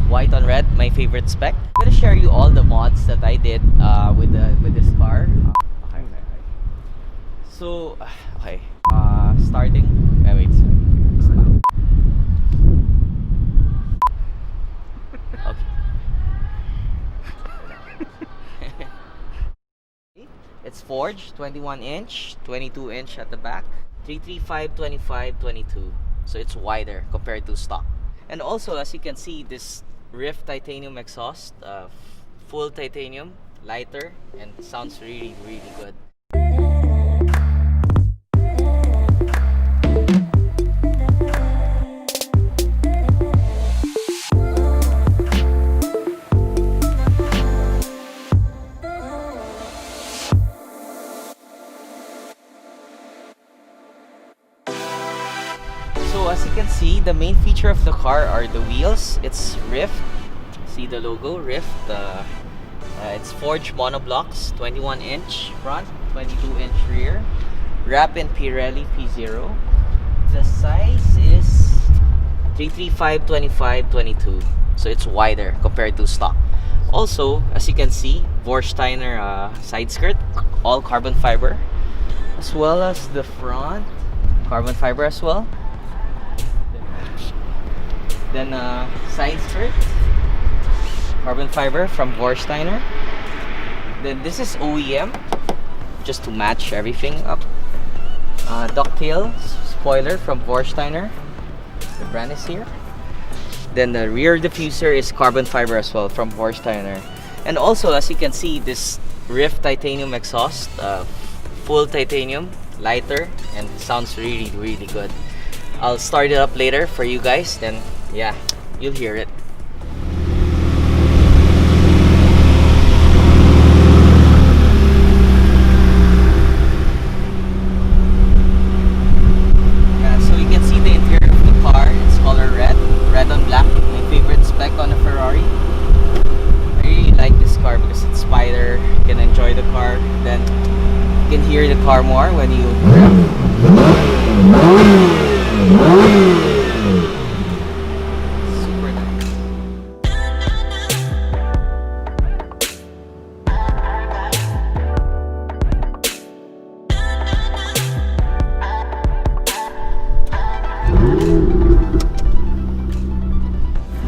white on red, my favorite spec. I'm gonna share you all the mods that I did with this car. So, okay, starting. Wait, stop. Okay. It's forged, 21 inch, 22 inch at the back, 335, 25, 22. So it's wider compared to stock. And also, as you can see, this RYFT titanium exhaust, full titanium, lighter, and sounds really, really good. So as you can see, the main feature of the car are the wheels. It's RYFT. See the logo, RYFT. It's forged monoblocks, 21 inch front, 22 inch rear. Wrap in Pirelli P0. The size is 335, 25, 22. So it's wider compared to stock. Also, as you can see, Vorsteiner side skirt, all carbon fiber. As well as the front, carbon fiber as well. Then side skirt, carbon fiber from Vorsteiner. Then this is OEM, just to match everything up. Ducktail spoiler from Vorsteiner. The brand is here. Then the rear diffuser is carbon fiber as well from Vorsteiner. And also, as you can see, this RYFT titanium exhaust, full titanium, lighter, and sounds really, really good. I'll start it up later for you guys, then yeah, you'll hear it. Yeah, so you can see the interior of the car. It's color red, red on black. My favorite spec on a Ferrari. I really like this car because it's spider. You can enjoy the car. Then you can hear the car more when you super nice.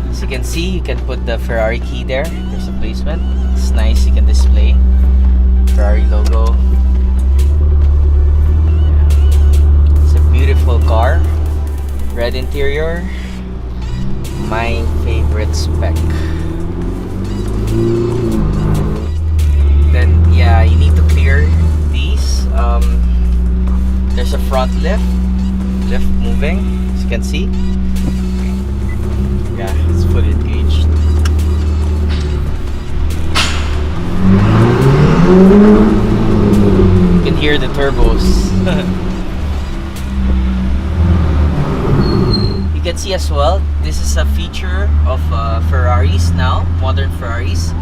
As you can see, you can put the Ferrari key there. There's a placement. It's nice. You can display Ferrari logo. Beautiful car, red interior, my favorite spec. Then yeah, you need to clear these. There's a front lift moving, as you can see. Yeah, it's fully engaged. You can hear the turbos. You can see as well, this is a feature of Ferraris now, modern Ferraris.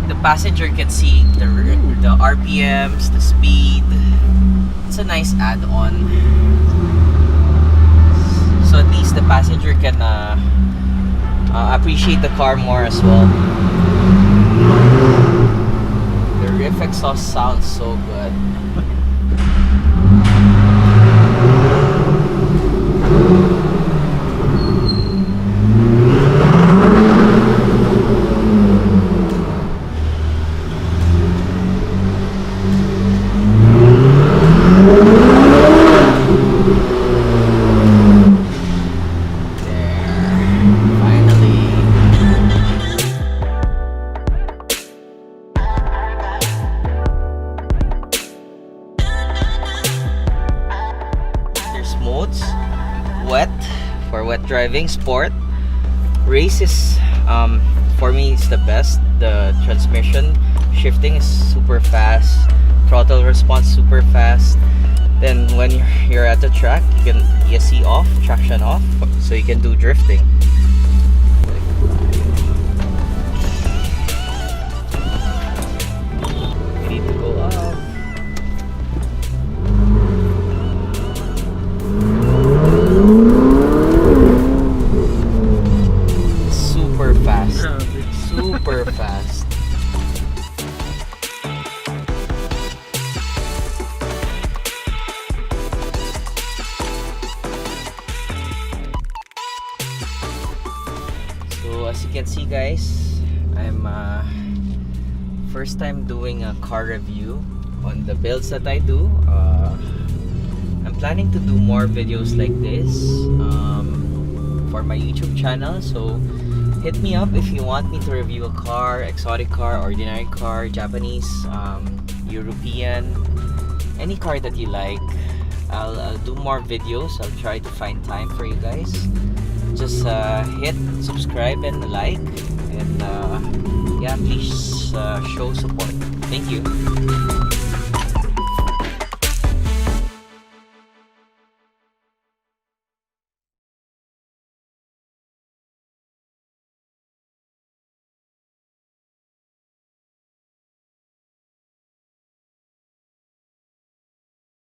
The passenger can see the RPMs, the speed. It's a nice add-on. So at least the passenger can appreciate the car more as well. The RYFT exhaust sounds so good. Modes, wet for wet driving, sport, race is for me it's the best. The transmission shifting is super fast, throttle response super fast. Then when you're at the track, you can ESC off, traction off, so you can do drifting. We need to go up. Super fast. Grabe. Super fast. So as you can see guys, I'm first time doing a car review on the builds that I do. I'm planning to do more videos like this for my YouTube channel, so hit me up if you want me to review a car, exotic car, ordinary car, Japanese, European, any car that you like. I'll do more videos. I'll try to find time for you guys. Just hit subscribe and like, and yeah, please show support. Thank you.